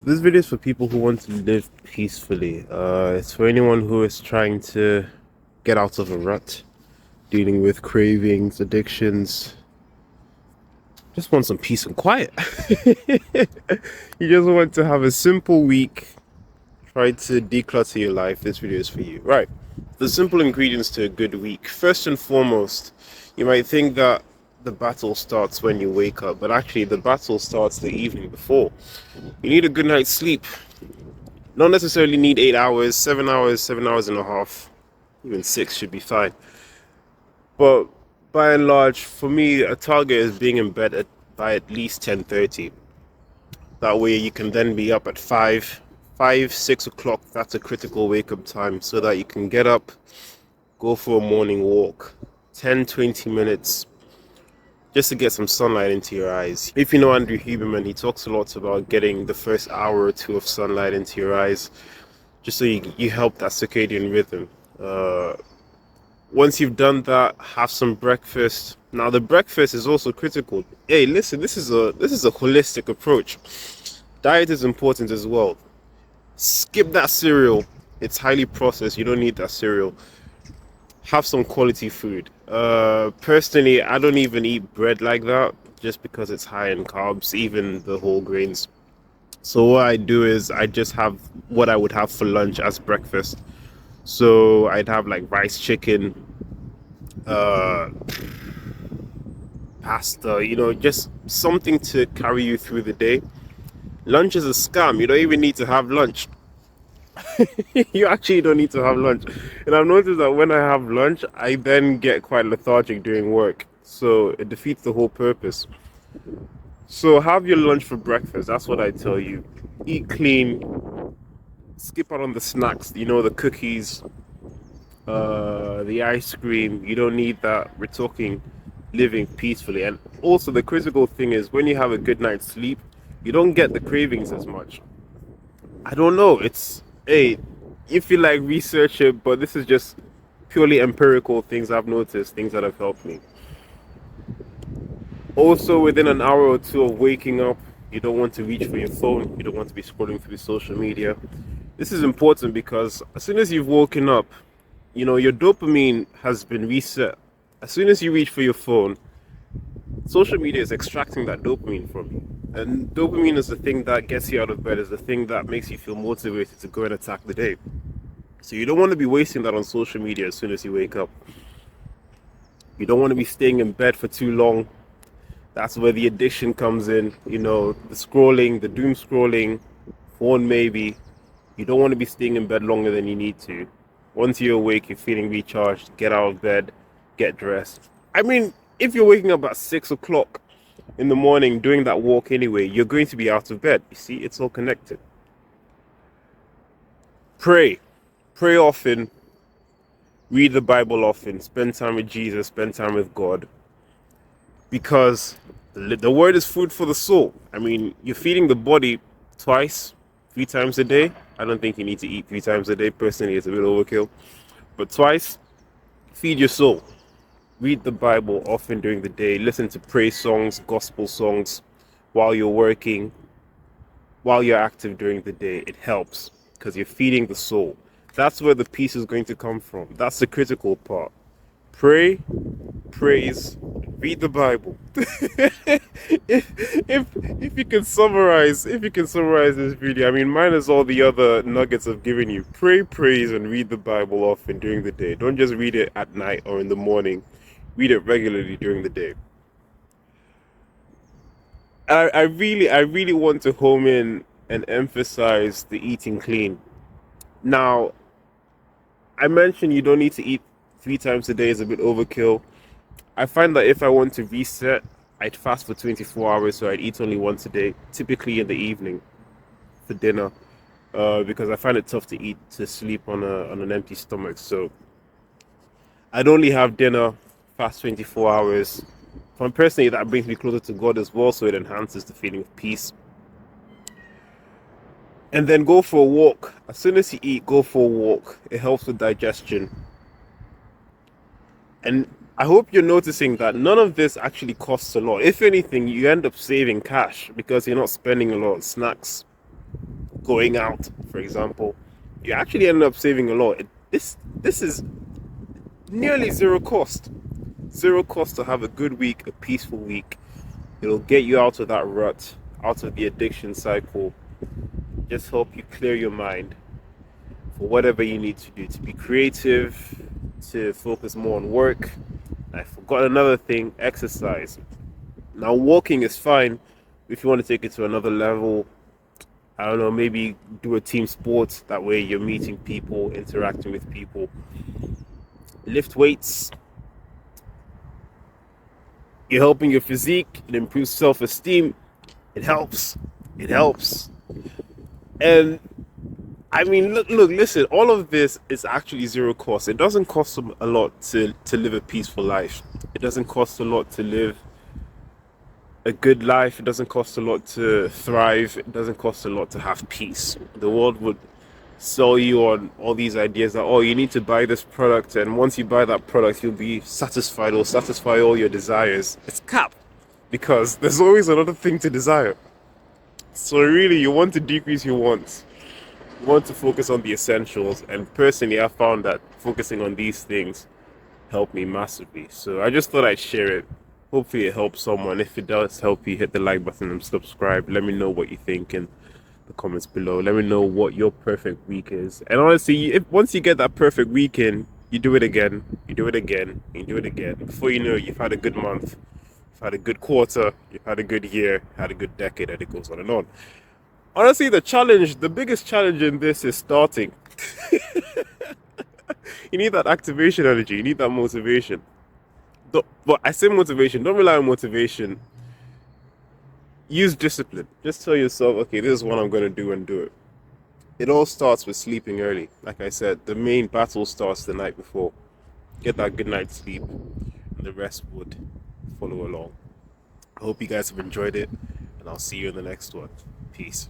This video is for people who want to live peacefully. It's for anyone who is trying to get out of a rut, dealing with cravings, addictions, just want some peace and quiet. You just want to have a simple week, try to declutter your life. This video is for you. Right. The simple ingredients to a good week. First and foremost, you might think that the battle starts when you wake up, but actually the battle starts the evening before. You need a good night's sleep. Not necessarily need 8 hours, 7 hours, 7 hours and a half, even six should be fine. But by and large, for me, a target is being in bed by at least 10:30. That way you can then be up at 6 o'clock. That's a critical wake up time so that you can get up, go for a morning walk, 10, 20 minutes, just to get some sunlight into your eyes. If you know Andrew Huberman, he talks a lot about getting the first hour or two of sunlight into your eyes, just so you help that circadian rhythm. Once you've done that, have some breakfast. Now the breakfast is also critical. Hey, listen, this is a holistic approach. Diet is important as well. Skip that cereal. It's highly processed. You don't need that cereal. Have some quality food. Personally, I don't even eat bread like that just because it's high in carbs, even the whole grains. So what I do is I just have what I would have for lunch as breakfast. So I'd have like rice, chicken, uh, pasta, just something to carry you through the day. Lunch is a scam. You don't even need to have lunch. You actually don't need to have lunch. And I've noticed that when I have lunch, I then get quite lethargic during work. So it defeats the whole purpose. So have your lunch for breakfast. That's what I tell you. Eat clean. Skip out on the snacks. The cookies, the ice cream. You don't need that. We're talking living peacefully. And also the critical thing is when you have a good night's sleep, you don't get the cravings as much. I don't know. Hey, if you like research it, but this is just purely empirical things I've noticed, things that have helped me. Also, within an hour or two of waking up, you don't want to reach for your phone. You don't want to be scrolling through social media. This is important because as soon as you've woken up, your dopamine has been reset. As soon as you reach for your phone, social media is extracting that dopamine from you. And dopamine is the thing that gets you out of bed, is the thing that makes you feel motivated to go and attack the day. So you don't want to be wasting that on social media as soon as you wake up. You don't want to be staying in bed for too long. That's where the addiction comes in, the scrolling, the doom scrolling, phone maybe. You don't want to be staying in bed longer than you need to. Once you're awake, you're feeling recharged, get out of bed, get dressed. I mean, if you're waking up at 6 o'clock in the morning doing that walk anyway, you're going to be out of bed. You see, it's all connected. Pray. Pray often. Read the Bible often. Spend time with Jesus. Spend time with God. Because the word is food for the soul. I mean, you're feeding the body twice, 3 times a day. I don't think you need to eat 3 times a day. Personally, it's a bit overkill. But twice, feed your soul. Read the Bible often during the day. Listen to praise songs, gospel songs while you're working, while you're active during the day. It helps because you're feeding the soul. That's where the peace is going to come from. That's the critical part. Pray, praise, read the Bible. if you can summarize this video, I mean, minus all the other nuggets I've given you. Pray, praise, and read the Bible often during the day. Don't just read it at night or in the morning. Read it regularly during the day. I really want to home in and emphasize the eating clean. Now, I mentioned you don't need to eat 3 times a day is a bit overkill. I find that if I want to reset, I'd fast for 24 hours, so I'd eat only once a day, typically in the evening for dinner, because I find it tough to sleep on an empty stomach. So I'd only have dinner, fast 24 hours. For me personally, that brings me closer to God as well, so it enhances the feeling of peace. And then go for a walk. As soon as you eat, go for a walk. It helps with digestion. And I hope you're noticing that none of this actually costs a lot. If anything, you end up saving cash because you're not spending a lot on snacks. going out, for example, you actually end up saving a lot. This is nearly zero cost. Zero cost to have a good week, a peaceful week. It'll get you out of that rut, out of the addiction cycle. Just help you clear your mind for whatever you need to do, to be creative, to focus more on work. I forgot another thing, exercise. Now, walking is fine if you want to take it to another level. I don't know, maybe do a team sport. That way you're meeting people, interacting with people. Lift weights. You're helping your physique. It improves self-esteem. It helps. It helps. And I mean, listen. All of this is actually zero cost. It doesn't cost a lot to live a peaceful life. It doesn't cost a lot to live a good life. It doesn't cost a lot to thrive. It doesn't cost a lot to have peace. The world would sell you on all these ideas that, oh, you need to buy this product, and once you buy that product, you'll be satisfied or satisfy all your desires. It's cap, because there's always another thing to desire. So really, you want to decrease your wants. You want to focus on the essentials, and personally, I found that focusing on these things helped me massively. So I just thought I'd share it. Hopefully it helps someone. If it does help you, hit the like button and subscribe. Let me know what you think in the comments below. Let me know what your perfect week is. And honestly, if once you get that perfect weekend, you do it again, you do it again, you do it again. Before you know it, you've had a good month, you've had a good quarter, you've had a good year, had a good decade, and it goes on and on. Honestly, the biggest challenge in this is starting. You need that activation energy, you need that motivation. But I say motivation, don't rely on motivation. Use discipline. Just tell yourself, okay, this is what I'm going to do, and do it. It all starts with sleeping early. Like I said, the main battle starts the night before. Get that good night's sleep, and the rest would follow along. I hope you guys have enjoyed it, and I'll see you in the next one. Peace.